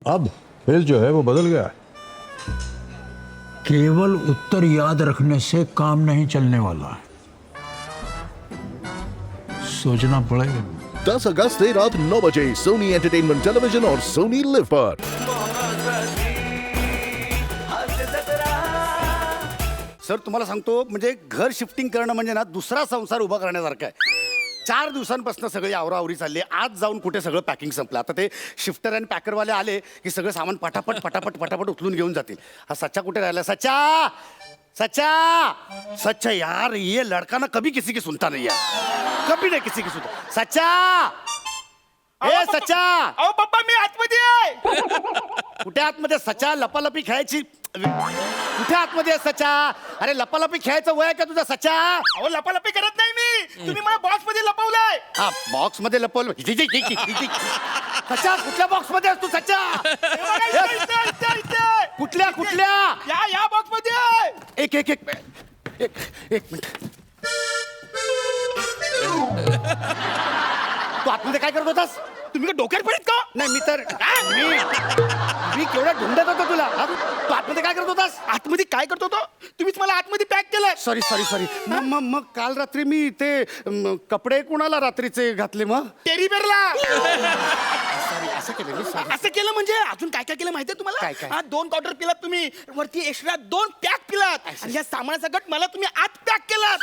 अब खेल जो है वो बदल गया है। केवल उत्तर याद रखने से काम नहीं चलने वाला, सोचना पड़ेगा। 10 अगस्त से रात 9 बजे सोनी एंटरटेनमेंट टेलीविजन और सोनी लिव पर। सर तुम्हाला सांगतो म्हणजे घर शिफ्टिंग करणं म्हणजे ना दुसरा संसार उभा करण्यासारखं आहे. 4 दिवसांपासून सगळी आवराआवरी चालली आहे. आज जाऊन कुठे सगळं पॅकिंग संपलं. आता ते शिफ्टर आणि पॅकरवाले आले की सगळं सामान पटापट पटापट पटापट उचलून घेऊन जातील. हा सच्चा कुठे राहिला? सच्चा सच्चा सच्चा यार, ये लड़का ना कभी किसी की सुनता नहीं है, कभी नहीं किसी की सुनता. सच्चा ए सच्चा, अहो पप्पा मी आतमध्ये आहे. कुठे आतमध्ये? सच्चा लपालपी खेळायची कुठे आतमध्ये आहे सच्चा? अरे लपालपी खेळायचं वय आहे का तुझा सच्चा? अहो लपालपी करत नाही मी, तुम्ही मला बॉक्स मध्ये लपवलाय. हा बॉक्स मध्ये लपवलं. सच्चा कुठल्या बॉक्स मध्ये आहेस तू सच्चा? कुठल्या कुठल्या? या बॉक्स मध्ये आहे. एक एक एक एक एक मिनिट. तू आतमध्ये काय करत होतास? तुम्ही का डोक्यात पडत का? नाही मी तर मी केवढा ढुंढत होतो तुला. हा? तू आतमध्ये काय करत होतास? आतमध्ये काय करतो तो? तुम्हीच मला आतमध्ये पॅक केलंय. Sorry sorry sorry. मग काल रात्री मी ते कपडे कुणाला रात्रीचे घातले मग? टेरी बेरला. सॉरी असं केलं मी. सॉरी. असं केलं म्हणजे अजून काय काय केलं माहितीये तुम्हाला? काय काय? 2 क्वार्टर पिलात तुम्ही, वरती एक्स्ट्रा 2 पॅक पिलात, आणि या सामानासकट मला तुम्ही आत पॅक केलात.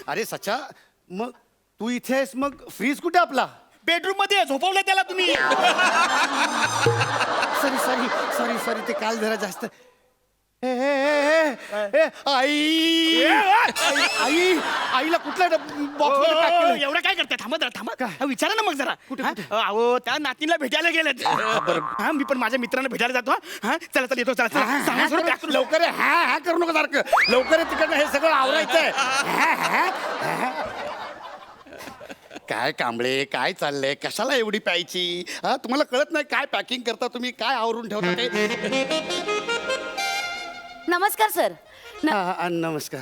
अरे सच्चा, मग तू इथे आहेस, मग फ्रीज कुठे आपला? बेडरूम मध्ये झोपवलं त्याला तुम्ही. Sorry sorry sorry sorry. ते काल जरा जास्त. ए, ए, ए, ए, ए, आई आई आईला कुठल्या बॉक्स मध्ये पॅक केलं? एवढं काय करताय? थांबा जरा, थांबा. काय? हा, विचारा ना मग जरा. कुठे, हा? कुठे? अहो त्या नातीला भेटायला गेलेत. हा मी पण माझ्या मित्रांना भेटायला जातो. हा चला चला येतो. चला चला. सामान सगळं pack करून- लवकर आहे. हा हा करू नका सारखं. लवकर आहे, तिकडनं हे सगळं आवरायचंय. हा, हा, हा. काय कांबळे, काय चाललंय? कशाला एवढी प्यायची? हा तुम्हाला कळत नाही काय पॅकिंग करता तुम्ही, काय आवरून ठेवता ते? नमस्कार सर. नमस्कार.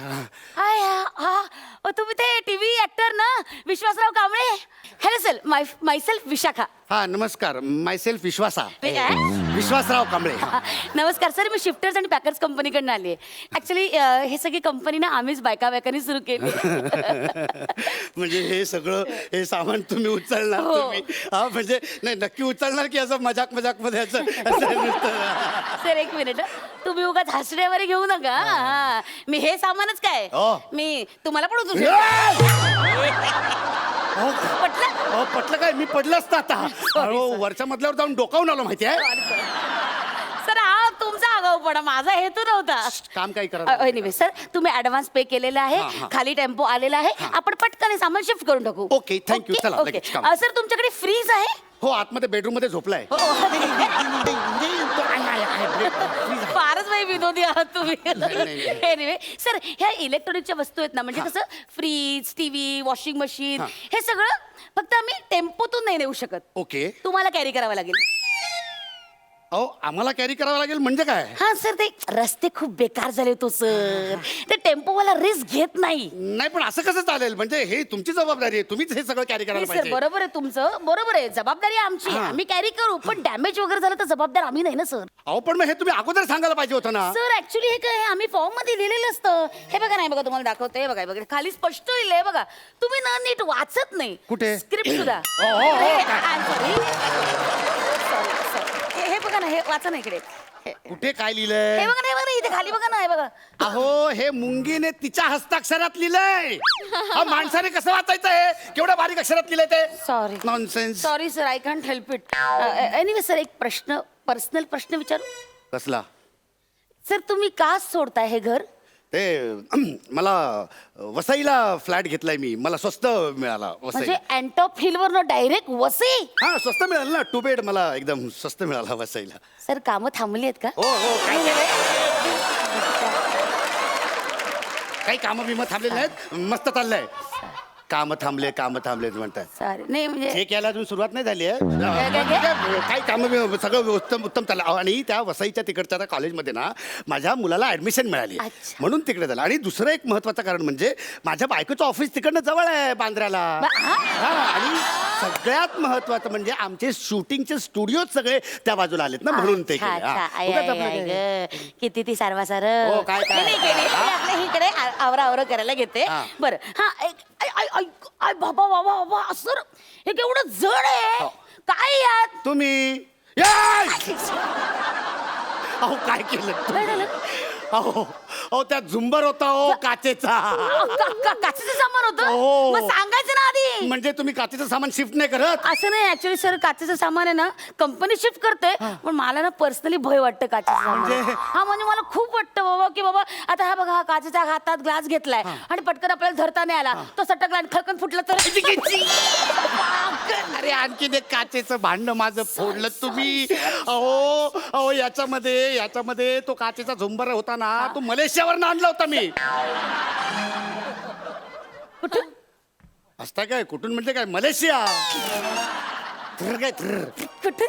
हाय तुम्ही ते टीव्ही ऍक्टर ना Vishwasrao Kamble? Hello sir, myself Vishakha. हा नमस्कार. मायसेल्फ विश्वासा. काय? विश्वासराव कांबळे. नमस्कार सर, मी शिफ्टर्स आणि पॅकर्स कंपनीकडनं आली आहे. ऍक्च्युली हे सगळी कंपनी ना आम्हीच बायकांनी सुरू केली. म्हणजे हे सगळं हे सामान तुम्ही उचलणार? हो. तुम्ही हा म्हणजे नाही नक्की उचलणार की असं मजाक मजाक मध्ये असं नुसतं? सर एक मिनिट, तुम्ही उगाच हसण्यावर घेऊ नका. हा. मी हे सामानच काय, हो. मी तुम्हाला पण उचलू अहो, पटलं? पटलं काय? मी पडलं असतं आता. अहो, वरच्या मधल्यावर जाऊन डोकावून आलो माहिती आहे. सर हा तुमचा आगाऊपणा, माझा हेतू नव्हता. काम काय करा. एनिवे सर, तुम्ही ऍडव्हान्स पे केलेला आहे, हा, हा. खाली टेम्पो आलेला आहे, आपण पटकन हे सामान शिफ्ट करून टाकू. Okay, thank you. चला, ओके. लगेच काम. सर तुमच्याकडे फ्रीज आहे? हो आतमध्ये बेडरूम मध्ये झोपलाय. हो. फारच बाई विनोदी आहात तुम्ही. नाही. एनिवे सर, ह्या इलेक्ट्रॉनिकच्या वस्तू आहेत ना, म्हणजे कसं फ्रीज, टीव्ही, वॉशिंग मशीन, हे सगळं फक्त आम्ही टेम्पोतून नाही नेऊ शकत. ओके. तुम्हाला कॅरी करावं लागेल. अहो आम्हाला कॅरी करावं लागेल म्हणजे काय? हा सर, ते रस्ते खूप बेकार झाले तो सर. ते टेम्पोवाला रिस्क घेत नाही. नाही पण असं कसं चालेल? म्हणजे हे तुमची जबाबदारी आहे, तुम्हीच हे सगळं कॅरी करायला सर पाहिजे. बरोबर आहे तुमचं, बरोबर आहे. जबाबदारी आमची, आम्ही कॅरी करू, पण डॅमेज वगैरे झालं तर जबाबदार आम्ही नाही ना सर. अहो पण मग हे तुम्ही अगोदर सांगायला पाहिजे होतं ना. सर ऍक्च्युली हे काय, आम्ही फॉर्म मध्ये लिहिलेलं असतं. हे बघा, नाही बघा तुम्हाला दाखवते. हे बघा, हे बघा खाली स्पष्ट लिहिलंय बघा. तुम्ही ना नीट वाचत नाही. कुठे? स्क्रिप्ट सुद्धा. सॉरी, हे बघा ना, हे वाचा ना इकडे. कुठे काय हे लिहिलंय? बघा ना, हे बघा ना, इथे खाली बघा ना, हे बघा. अहो हे मुंगीने तिच्या हस्ताक्षरात लिहिलंय. हा माणसाने कसं वाचायचं हे? केवढ्या बारीक अक्षरात लिहिलंय ते? Sorry nonsense. Sorry sir, I can't help it. Anyway sir, एक प्रश्न, पर्सनल प्रश्न विचारू? कसला? सर तुम्ही का सोडताय हे घर? ते मला वसईला फ्लॅट घेतलाय मी, मला स्वस्त मिळाला वसई. म्हणजे अँटॉप हिल वर डायरेक्ट वसई? हा स्वस्त मिळालं ना, 2 बेड मला एकदम स्वस्त मिळाला वसईला. सर कामं थांबली आहेत का? हो हो काही कामं बिमं थांबलेली नाहीत, मस्त चाललंय. काम थांबले म्हणतात सॉरी नाही म्हणजे हे केला अजून सुरुवात नाही झाली आहे काय? काही काम सगळं उत्तम चाललं आणि त्या वसईच्या तिकडच्या त्या कॉलेजमध्ये ना माझ्या मुलाला ऍडमिशन मिळाली अच्छा. म्हणून तिकडे झालं. आणि दुसरं एक महत्वाचं कारण म्हणजे माझ्या बायकोचं ऑफिस तिकडनं जवळ आहे बांद्र्याला. हा, आणि सगळ्यात महत्वाचं म्हणजे आमचे शूटिंगचे स्टुडिओ सगळे त्या बाजूला आलेत ना म्हणून ते अच्छा, केले. अच्छा. हा. आय, उगाच आय, आपलं आय, काय. ग. किती ती सारवा सार हो, काय. आपल्या इकडे आवरा करायला घेते हा. बरं हा बाबा बाबा बाबा असं हे केवढं जड आहे हो. काय यात तुम्ही याय! अहो काय केलं काय तुम्ही? झालं अहो त्या झुंबर होता हो काचेचा. काचेचं सामान होतं हो. मग सांगायचं ना आधी म्हणजे तुम्ही काचेचं सामान शिफ्ट नाही करत. असं नाही ऍक्च्युली सर काचेचं सामान आहे ना कंपनी शिफ्ट करते पण मला ना पर्सनली भय वाटतं काचेचं सामान हा म्हणजे मला खूप वाटतं बाबा की बाबा आता हा बघा हा काचेच्या हातात ग्लास घेतलाय आणि पटकन आपल्याला धरता नाही आला तो सटकला आणि खळकन फुटला तर अरे आणखीन एक काचेचं भांड माझं फोडलं तुम्ही. अहो याच्यामध्ये तो काचेचा झुंबर होता ना तो मलेशियावर आणला होता मी. कुठं असता काय कुठून म्हणजे काय मलेशिया काय कुठे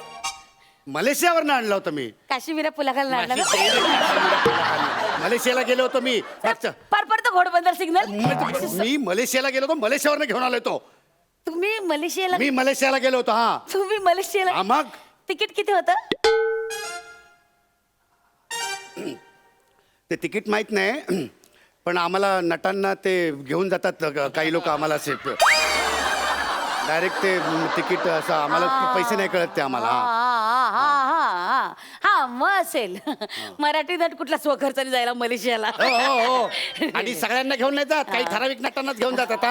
मलेशियावर आणला होता मी. काश्मीरा पुलाखाली आणला ना मलेशियाला गेलो होतो मी. पार पडतो घोडबंदर सिग्नल मी मलेशियाला गेलो होतो मलेशियावर घेऊन आलो होतो. तुम्ही मलेशियाला मी मलेशियाला गेलो होतो. हा तुम्ही मलेशियाला हा, मग तिकीट किती होतं ते तिकीट माहित नाही पण आम्हाला नटांना ते घेऊन जातात काही लोक आम्हाला डायरेक्ट ते तिकीट असं आम्हाला पैसे नाही कळत ते आम्हाला. हा मग असेल मराठी नट कुठला स्वखर्चाने जायला मलेशियाला हो आणि सगळ्यांना घेऊन नाही जात काही ठराविक नटांनाच घेऊन जातात.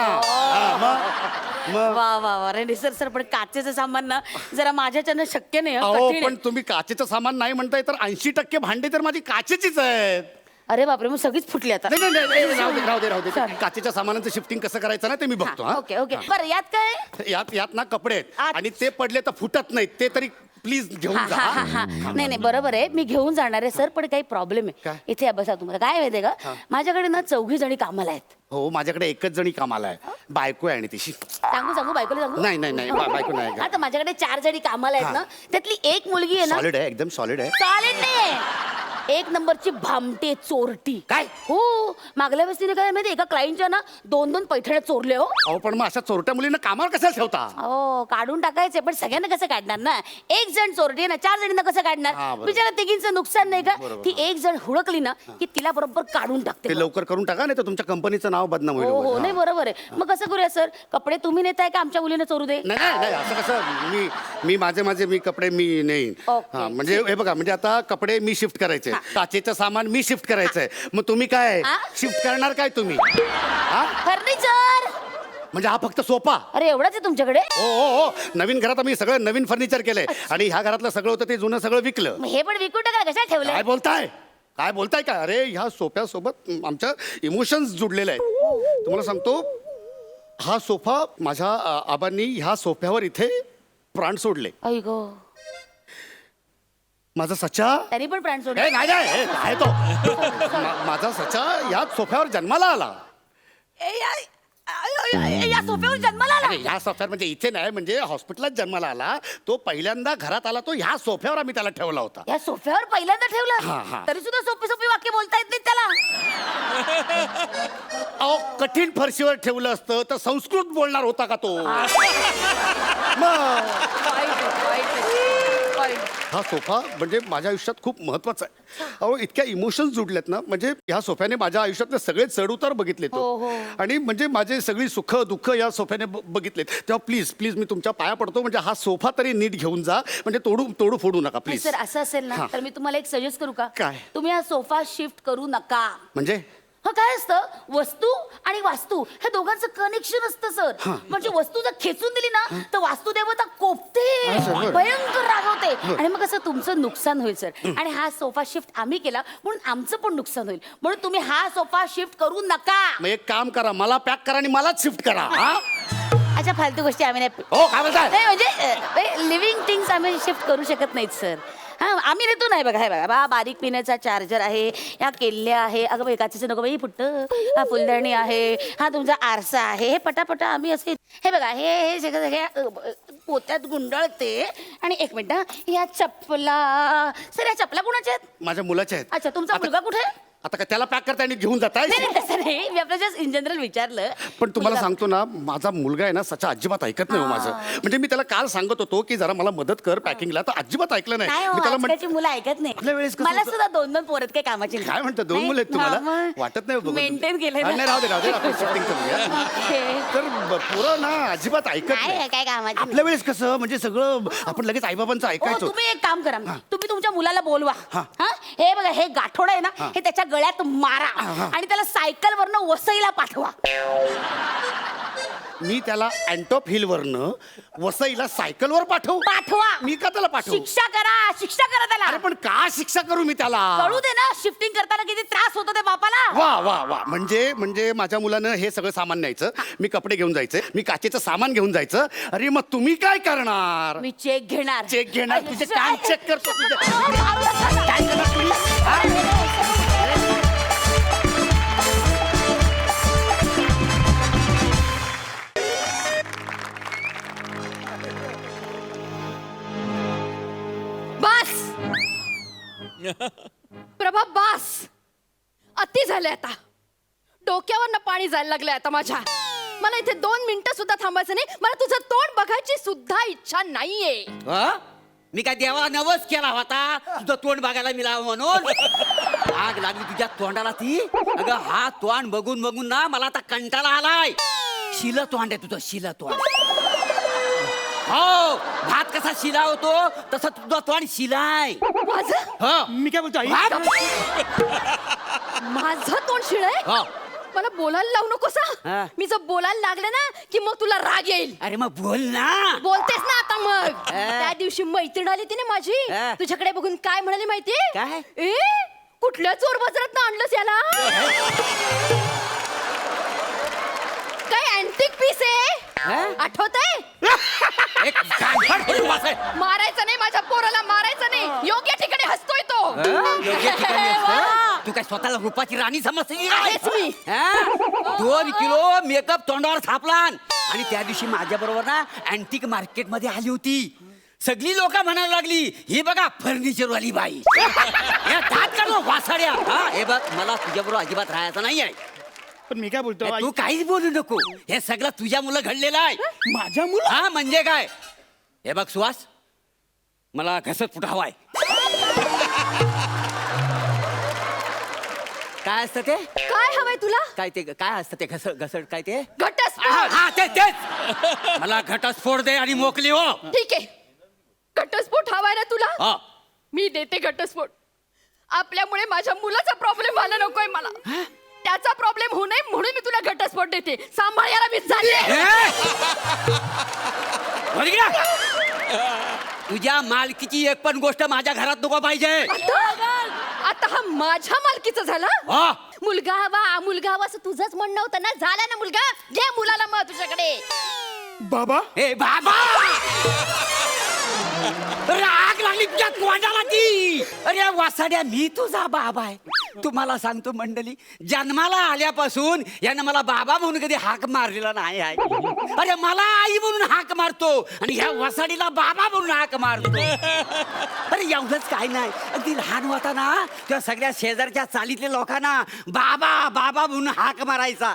वा वा वा रे सर सर पण काचेचं सामान ना जरा माझ्याच्यानं शक्य नाही हं, अहो कठीण पण आहे. तुम्ही काचेचं सामान नाही म्हणताय तर 80% भांडी तर माझी काचेचीच आहेत. अरे बापरे मग सगळीच फुटली आता नाही, राहू दे काचेच्या सामानाचं शिफ्टिंग कसं करायचं ना ते मी बघतो. हा ओके ओके बरं यात काय यात ना कपडे आहेत अच्छा. आणि ते पडले तर फुटत नाहीत ते तरी प्लीज घेऊन जा. नाही बरोबर आहे मी घेऊन जाणार आहे सर पण काही प्रॉब्लेम आहे काय? इथे बसा तुम्हाला काय माहितीये का माझ्याकडे ना 4 जणी कामाला आहेत. हो माझ्याकडे एकच जणी कामाला आहे बायको आहे आणि तिशी. सांगू बायकोला सांगू नाही, बायको नाही. आता माझ्याकडे 4 जणी कामाला आहेत ना त्यातली एक मुलगी आहे ना सॉलिड आहे एकदम सॉलिड आहे. चालेल नाही एक नंबरची भामटे चोरटी काय? हो मागल्या वेळेस तिने काय माहिती एका क्लायंटच्या ना 2 पैठण्या चोरले हो. अहो पण मग अशा चोरट्या मुलींना कामावर कशाला ठेवता. हो काढून टाकायचे पण सगळ्यांना कसं काढणार ना एक जण चोरटी आहे ना 4 जणींना कसं हा, काढणार बरोबर. बिचारा तिघींचं नुकसान नाही का ती एक जण हुडकली ना की तिला बरोबर काढून टाकते ते लवकर करून टाका नाही तर तुमच्या कंपनीचं नाव बदनाम होईल. हो हो उगाच. नाही बरोबर आहे मग कसं करूया सर कपडे तुम्ही नेताय का आमच्या मुलीने चोरू दे नाही असं कसं मी माझे कपडे मी नेईन. ओके. हा म्हणजे हे बघा म्हणजे आता कपडे मी शिफ्ट करायचे काचेचं सामान मी शिफ्ट करायचंय मग तुम्ही काय हा? शिफ्ट करणार काय तुम्ही. हा फर्निचर म्हणजे हा फक्त सोफा. अरे एवढंच आहे तुमच्याकडे हो नवीन घरात आम्ही सगळं नवीन फर्निचर केलंय आणि ह्या घरातलं सगळं होतं ते जुनं सगळं विकलं. मग हे पण विकून टाका कशा ठेवलं काय बोलताय का. अरे ह्या सोफ्यासोबत आमच्या इमोशन्स जुडलेले आहेत. तुम्हाला सांगतो हा सोफा माझ्या आबांनी ह्या सोफ्यावर इथे प्राण सोडले. आई गो माझा सचा त्यांनी पण प्राण सोडले नाही आहे तो माझा सचा या सोफ्यावर जन्माला आला. या सोफ्यावर जन्माला आला अरे या सोफ्यावर म्हणजे इथे नाही म्हणजे हॉस्पिटलात जन्माला आला. तो पहिल्यांदा घरात आला तो ह्या सोफ्यावर आम्ही त्याला ठेवला होता. या सोफ्यावर पहिल्यांदा हा, हा. ठेवलं तरी सुद्धा सोपी वाक्य बोलता येत नाही त्याला अहो कठीण फरशीवर ठेवलं असतं तर संस्कृत बोलणार होता का तो. मग हा सोफा म्हणजे माझ्या आयुष्यात खूप महत्वाचा आहे. अहो इतक्या इमोशन्स जुडलेत ना म्हणजे ह्या सोफ्याने माझ्या आयुष्यातले सगळे चढउतार बघितले तो आणि म्हणजे माझे सगळी सुख दुःख या सोफ्याने बघितलेत. तेव्हा प्लीज मी तुमच्या पाया पडतो म्हणजे हा सोफा तरी नीट घेऊन जा म्हणजे तोडू फोडू नका प्लीज. सर असं असेल ना तर मी तुम्हाला एक सजेस्ट करू का काय? तुम्ही हा सोफा शिफ्ट करू नका. म्हणजे हा काय असतं वस्तू आणि वास्तू हे दोघांचं कनेक्शन असतं सर म्हणजे वस्तू जर खेचून दिली ना तर वास्तू देवता कोपते भयंकर रागवते आणि मग असं तुमचं नुकसान होईल सर. आणि हा सोफा शिफ्ट आम्ही केला म्हणून आमचं पण नुकसान होईल म्हणून तुम्ही हा सोफा शिफ्ट करू नका. मग एक काम करा मला पॅक करा आणि मलाच शिफ्ट करा. हा अशा फालतू गोष्टी आम्ही नाही हो काय बोलताय नाही म्हणजे लिव्हिंग थिंग्स आम्ही शिफ्ट करू शकत नाहीत सर हा आम्ही देतो नाही बघा हे बघा बा बारीक पिण्याचा चार्जर आहे या केल्ल्या आहे अगं बाई काचेचं नको बाई फुट्ट हा फुलदाणी आहे हा तुमचा आरसा आहे हे पटापटा आम्ही असे हे बघा हे सगळं हे पोत्यात गुंडाळते आणि एक मिनिट या चप्पला सर या चप्पला कुणाच्या आहेत माझ्या मुलाचे आहेत अच्छा तुमचा आता- मुलगा कुठे आहे? आता काय त्याला पॅक करता आणि घेऊन जाताय नाही नाही, तसं नाही मी आपलं जस्ट इन जनरल विचारलं पण तुम्हाला मुलगा- सांगतो ना माझा मुलगा आहे ना सचा अजिबात ऐकत नाही हो माझं म्हणजे मी त्याला काल सांगत होतो की जरा मला मदत कर पॅकिंगला तर अजिबात ऐकलं नाही नाही हो, मी त्याला म्हण- आजकालची मुलं ऐकत आपल्या वेळेस नाही कसं मला होतं? सुद्धा दोन पोरत काही कामाची काय म्हणतो दोन मुलं आहेत तुम्हाला वाटत नाही मेंटेन केलं नाही राहू दे आपण shifting करूया. तर पोरं ना अजिबात ऐकत नाही काय कामाची आपल्या वेळेस कसं म्हणजे सगळं आपण लगेच आईबाबांचं हो, ऐकायचो तुम्ही एक काम करा तुम्ही तुमच्या मुलाला बोलवा हा हे बघा हे गाठोड आहे ना हे त्याच्या गळ्यात मारा आणि त्याला सायकल वरनं वसईला पाठवा मी त्याला अँटॉप हिल वरनं वसईला सायकलवर पाठवा मी का त्याला पाठवू शिक्षा करा त्याला अरे पण का शिक्षा करू मी त्याला कळू दे ना शिफ्टिंग करताना किती त्रास होतो ते बापाला वा वा वा म्हणजे माझ्या मुलानं हे सगळं सामान न्यायचं मी कपडे घेऊन जायचे मी काचेचं सामान घेऊन जायचं अरे मग तुम्ही काय करणार मी चेक घेणार चेक घेणार तुझे कान चेक करतो तुझे काय करणार तुम्ही? हा? बस प्रभा बस अति झाले आता डोक्यावर पाणी जायला लागलंय आता माझ्या मला इथे 2 मिनिटं सुद्धा थांबायचं नाही मला तुझं तोंड बघायची सुद्धा इच्छा नाहीये हं? मी काय देवाला नवस केला होता तुझं तोंड बघायला मिळावं म्हणून आग लागली तुझ्या तोंडाला ती अगं हा तोंड बघून बघून ना मला आता कंटाळा आलाय शिल तोंड आहे तुझं शिल तोंड हो भात कसा शिला होतो तसं तुझं तोंड शिलाय माझं मी काय बोलतो आई माझं तोंड शिळय हो. मला बोलायला लावू नकोस हा. हा. मी जर बोलायला लागले ना की मग तुला राग येईल अरे मग बोल ना बोलतेस ना आता मग त्या दिवशी मैत्रीण आली ती ना माझी हा. तुझ्याकडे बघून काय म्हणाली माहितीये काय? ए कुठल्या चोर बाजारात आणलंस याला काय अँटिक पीस हा? आहे आठवतंय एक गांठड फोडून बसेल. मारायचं नाही माझ्या पोराला मारायचं नाही योग्य ठिकाणी हसतोय तो हं? योग्य ठिकाणी असतं? वा. तू काय स्वतःला रूपाची राणी समजते आहेच मी. 2 किलो मेकअप तोंडावर थापला आणि त्या दिवशी माझ्या बरोबर ना अँटिक मार्केट मध्ये आली होती सगळी लोक म्हणायला लागली ही बघा फर्निचर वाली बाई या दात काढ वासाड्या हा हे बघ मला तुझ्या बरोबर अजिबात राहायचं नाही आहे पण मी काय बोलतो आई तू काहीच बोलू नको हे सगळं तुझ्या मुलं घडलेलं आहे माझ्या मुलं हा म्हणजे काय हे बघ सुहास मला घसत फुट हवाय काय असतं ते काय हवंय तुला काय ते काय असतं ते घसड घसड काय ते घटस्फोट हा तेच मला घटस्फोट दे आणि मोकली हो ठीक आहे घटस्फोट हवाय ना तुला हा. मी देते घटस्फोट आपल्यामुळे माझ्या मुलाचा प्रॉब्लेम व्हायला नकोय मला त्याचा प्रॉब्लेम होऊ नये म्हणून मी तुला घटस्फोट देते सांभाळ याला मी झाले ए! वर घ्या. तुझ्या मालकीची एक पण गोष्ट माझ्या घरात नको पाहिजे आता हा माझ्या मालकीचा झाला हा. मुलगा हवा असं तुझंच म्हणणं होतं ना झाला ना मुलगा घे मुलाला मग तुझ्याकडे बाबा ए बाबा राग लागली तुझ्या तोंडाला ती अरे वासाड्या मी तुझा बाबा आहे तुम्हाला सांगतो मंडळी जन्माला आल्यापासून यानं मला बाबा म्हणून कधी हाक मारलेला नाही आहे अरे मला आई म्हणून हाक मारतो आणि ह्या वासाडीला बाबा म्हणून हाक मारतो अरे एवढंच काय नाही अगदी लहान होता ना त्या सगळ्या शेजारच्या चालीतल्या लोकांना बाबा बाबा म्हणून हाक मारायचा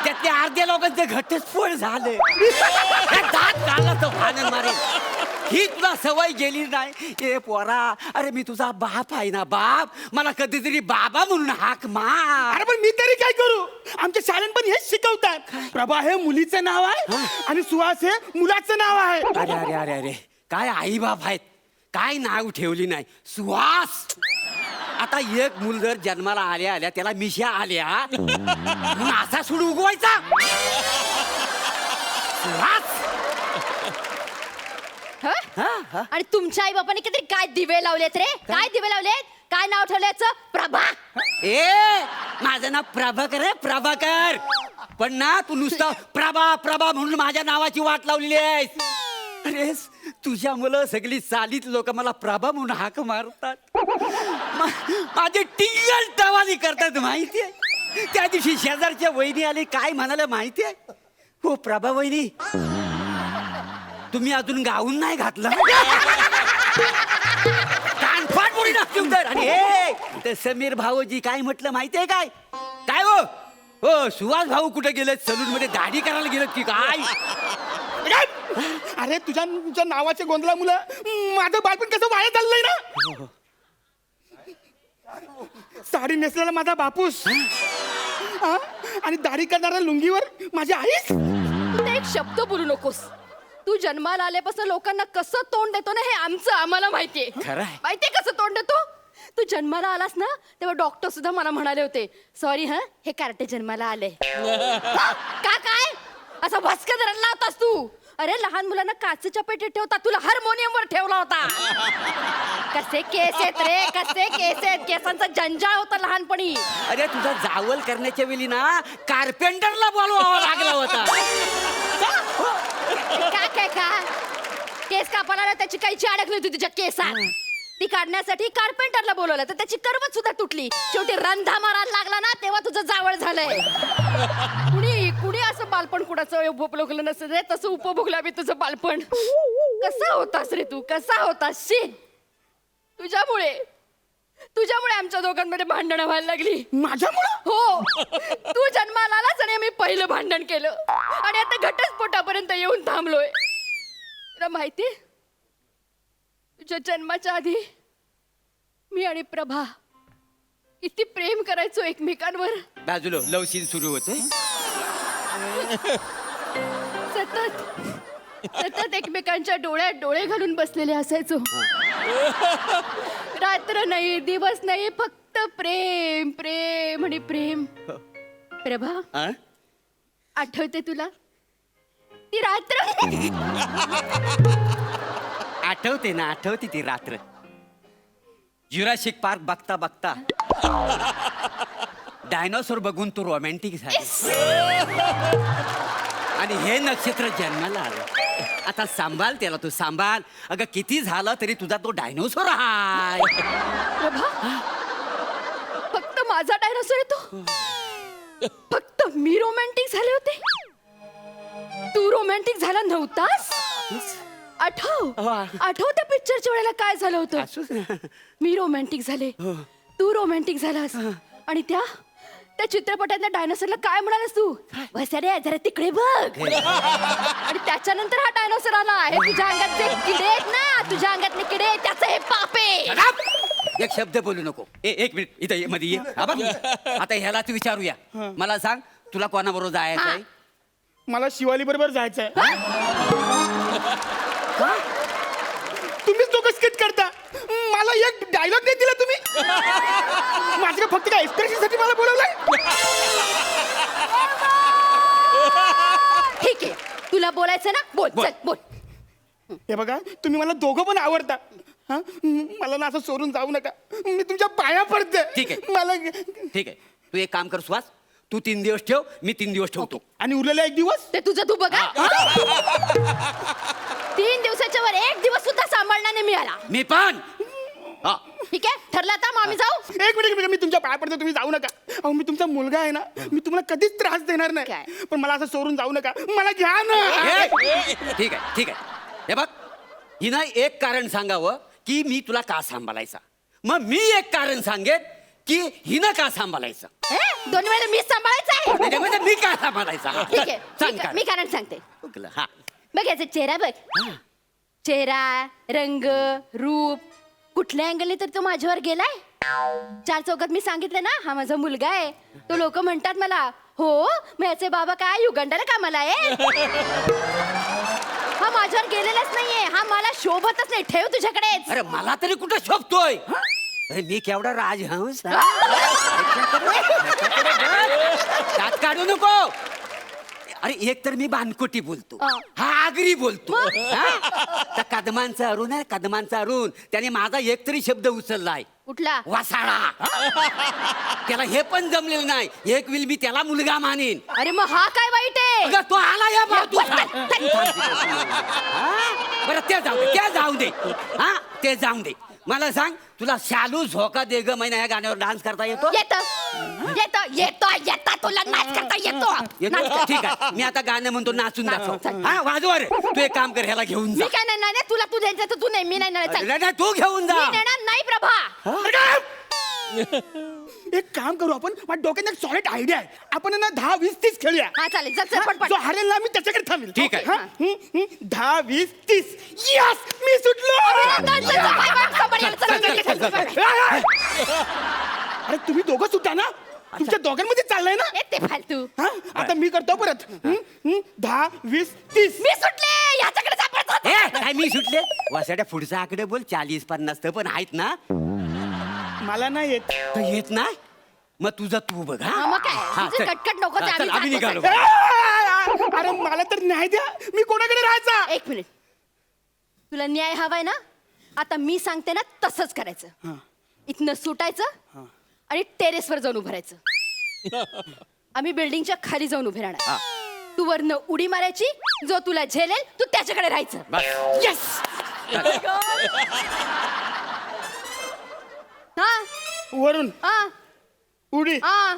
त्यातले अर्ध्या लोकांचे घटस्फोट झाले दात काढला तो भांडण मारेल ही तुला सवय गेली नाही ए पोरा अरे मी तुझा बाप आहे ना बाप मला कधीतरी बाबा म्हणून हाक मार अरे पण मी तरी काय करू आमच्या शाळेत पण हेच शिकवतात प्रभा हे मुलीचं नाव आहे आणि सुहास हे मुलाचं नाव आहे अरे अरे अरे अरे काय आई बाप आहेत काय नाव ठेवली नाही सुहास आता एक मूल जर जन्माला आल्या आल्या त्याला मिशा आल्या म्हणून असा सूड उगवायचा सुहास आणि तुमच्या आई बापाने किती काय दिवे लावलेत रे काय दिवे लावलेत काय नाव ठेवल्याचं प्रभा ए माझं नाव प्रभाकर आहे प्रभाकर पण ना तू नुसतं प्रभा प्रभा म्हणून माझ्या नावाची वाट लावलेली आहेस. अरे तुझ्यामुळं सगळी चालीत लोक मला प्रभा म्हणून हाक मारतात. माझे टिंगल टवाली करतात माहितीये. त्या दिवशी शेजारच्या वहिनी आली, काय म्हणाले माहितीये? हो प्रभा वहिनी, तुम्ही अजून गाऊन नाही घातलं. कानफाट बोली ना तुमचं. आणि हे ते समीर भाऊजी काय म्हटलं माहितीये काय? काय हो हो सुहास भाऊ कुठे गेलेत? सलून मध्ये दाढी करायला गेलेत की काय? अरे तुझ्या नावाचे गोंधळा मुलं माझं बालपण कसं वाया चाललंय ना. साडी नेसलेला माझा बापूस, हा? आणि दाढी करणाऱ्या लुंगीवर माझी आईच. तू ते एक शब्द बोलू नकोस. तू जन्माला आल्यापासून लोकांना कसं तोंड देतो ना हे आमचं आम्हाला माहितीये. खरं आहे. माहितीये कसं तोंड देतो? तू जन्माला आलास ना तेव्हा डॉक्टर सुद्धा मला म्हणाले होते, सॉरी हा हे कार्टे जन्माला आले. का काय असा भस्का धरायला होतास तू? अरे लहान मुलांना काचेच्या पेटीत ठेवता, तुला हार्मोनियम वर ठेवला होता. कसे केस आहेत रे, कसे केस आहेत. केसांचा जंजाळ होता लहानपणी. अरे तुझा जावल करण्याच्या वेळी ना कार्पेंटरला बोलवावा लागला होता. का केस कापायला ना त्याची कैची अडकली होती तुझ्या केसात. ती काढण्यासाठी कार्पेंटरला बोलवलं तर त्याची करवत सुद्धा तुटली. शेवटी रंधा मारायला लागला ना तेव्हा तुझं जावळ झालंय. कुणी असं बालपण कुणाचं उपभोगलं नसतं रे, तसं उपभोगलं मी तुझं बालपण. कसा होतास रे तू, कसा होतास? शी, तुझ्यामुळे आमच्या दोघांमध्ये भांडणं व्हायला लागली. माझ्यामुळं? हो, तू जन्माला आलास आणि मी पहिलं भांडण केलं आणि आता घटस्फोटापर्यंत येऊन थांबलोय. तुला माहिती, तुझ्या जन्माच्या आधी मी आणि प्रभा किती प्रेम करायचो एकमेकांवर. बाजूला लव सीन सुरू होते. सतत एकमेकांच्या डोळ्यात डोळे घालून बसलेले असायचो. रात्र नाही दिवस नाही, फक्त प्रेम प्रेम आणि प्रेम. प्रभा, आठवते तुला ती रात्र? आठवते ना, आठवते ती रात्र. जुरासिक पार्क बघता बघता डायनोसॉर बघून तू रोमॅन्टिक झाली आणि हे नक्षत्र जन्माला आलं. आता सांभाळ त्याला, तू सांभाळ. अगं किती झालं तरी तुझा तो डायनोसॉर हाय. प्रभा, फक्त माझा डायनोसॉर आहे तो. फक्त मी रोमॅन्टिक झाले होते, तू रोमॅन्टिक झाला नव्हतास. आठव त्या पिक्चरच्या वेळेला काय झालं होतं. मी रोमॅन्टिक झाले, तू रोमॅन्टिक झालास आणि त्या चित्रपटातल्या डायनोसरला काय म्हणालास तू? वसाड्या जरा तिकडे बघ. आणि त्याच्यानंतर हा डायनोसर आला. हे तुझ्या अंगातले किडे आहेत ना, तुझ्या अंगातले किडे, त्याचं हे पाप आहे. एक शब्द बोलू नको. एक मिनिट इथं ये, मध्ये ये. हा बघ, आता ह्यालाच विचारूया. मला सांग, तुला कोणाबरोबर जायचं आहे? मला शिवाली बरोबर जायचंय. तुम्हीच दोघं स्केच करता, मला एक डायलॉग नाही दिला तुम्ही. माझ्या फक्त काय एक्सप्रेशन साठी मला बोलवलंय. ठीक आहे, तुला बोलायचं ना, बोल चल बोल. हे बघा, तुम्ही मला दोघं पण आवडता. हा, मला ना असं सोडून जाऊ नका. मी तुमच्या पाया पडते. ठीक आहे. मला ठीक आहे, तू एक काम कर सुहास, तू 3 दिवस ठेव, मी 3 दिवस ठेवतो. आणि उरलेला 1 दिवस ते तुझं तू बघा. 3 दिवसाच्या वर 1 दिवस सुद्धा सांभाळणार नाही मी आला. मी पण. हा, ठीक आहे, ठरलं आता. मग आम्ही जाऊ. एक मिनिट, मी तुमच्या पाया पडते, तुम्ही जाऊ नका. अहो, मी तुमचा मुलगा आहे ना, मी तुम्हाला कधीच त्रास देणार काय? नाही. पण मला असं सोडून जाऊ नका, मला घ्या ना. ठीक आहे, ठीक आहे. हे बघ, हिनं एक कारण सांगावं की मी तुला का सांभाळायचा, मग मी एक कारण सांगेन की हिनं का सांभाळायचं. दोन वेळेला मीच सांभाळायचं आहे. त्याच्यामध्ये मी का सांभाळायचा. ठीक आहे, सांग मी- मी कारण सांगते. कारण. हा, बघ याचा चेहरा बघ. चेहरा, रंग, रूप, कुठल्या अँगलने तर तो माझ्यावर गेलाय. 4 चौकात मी सांगितलं ना हा माझा मुलगा आहे, तो लोक म्हणतात मला, हो मग याचे बाबा काय युगांडाला कामाला आहे. हा माझ्यावर गेलेलाच नाहीये, हा मला शोभतच नाही. ठेव तुझ्याकडेच. अरे मला तरी कुठं शोभतोय. अरे मी केवढा राजहंस. दात काढू नको. अरे एक तर मी बानकोटी बोलतो, हा आगरी बोलतो. हा? त्या कदमांचा अरुण आहे, कदमांचा अरुण, त्याने माझा एक तरी शब्द उचललाय. कुठला वासाडा. त्याला हे पण जमलेलं नाही. एक विल मी त्याला मुलगा मानेन. अरे मग हा काय वाईट आहे अगं तो आला या बा तू बरं ते जाऊ दे हा ते जाऊ दे. मला सांग तुला शालू झोका दे ग मैना या गाण्यावर डान्स करता येतो? येतो तुला नाच करता येतो. येतो ठीक आहे. मी आता गाणं म्हणतो नाचून दाखव. हा वाजवा रे. तू एक काम कर ह्याला घेऊन जा. मी काय नाही तुला तू द्यायचं तर तू नाही मी नाही चल. नाही, नाही, तू घेऊन जा. मी नेणार नाही प्रभा. एक काम करू आपण, माझ्या डोक्यात एक सॉलिड आयडिया आहे. आपण ना 10, 20, 30 खेळूया. हा चालेल चल हा? पटपट. जो हरेल ना मी त्याच्याकडे थांबेल. ठीक आहे. हा? 10, 20, 30. यस मी सुटलो. अरे तुम्ही दोघं सुटा ना, तुमच्या दोघांमध्ये चाललंय ना. ते फालतू. हा? आता मी करतो परत. 10, 20, 30. मी सुटले ह्याच्याकडे सापडतो. ए, काय मी सुटले? वासाड्या पुढचा आकडे बोल. 40, 50 पण आहेत ना? मला नाही येत. तर येत नाही मग तुझं तू बघ. हा, मग काय? हा, तुझं चल. कटकट नको, हा, चल, आम्ही आम्ही जातो, निघालो. अरे मला तर न्याय द्या. मी कोणाकडे राहायचा? एक मिनिट. तुला न्याय हवाय ना, आता मी सांगते ना तसंच करायचं. इथनं सुटायचं आणि टेरेसवर जाऊन उभं राहायचं. आम्ही बिल्डिंगच्या खाली जाऊन उभे राहणार. तू वरनं उडी मारायची, जो तुला झेलेल तू त्याच्याकडे राहायचं. बस. येस. हा वरून हा उडी. हा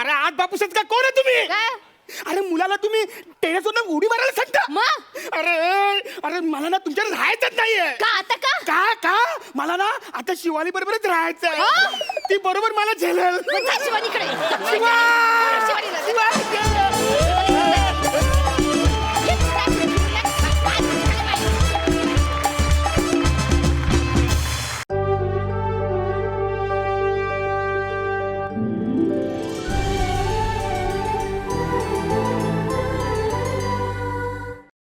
अरे आज बापूसात का कोण आहे तुम्ही? काय अरे मुलाला तुम्ही टेरेसवरून उडी मारायला सांगता? मग अरे मला ना तुमच्याकडे राहायचंच नाहीये. का आता का मला ना आता शिवाली बरोबरच राहायचंय. हा? ती बरोबर मला झेलेल. मग जा शिवानीकडे.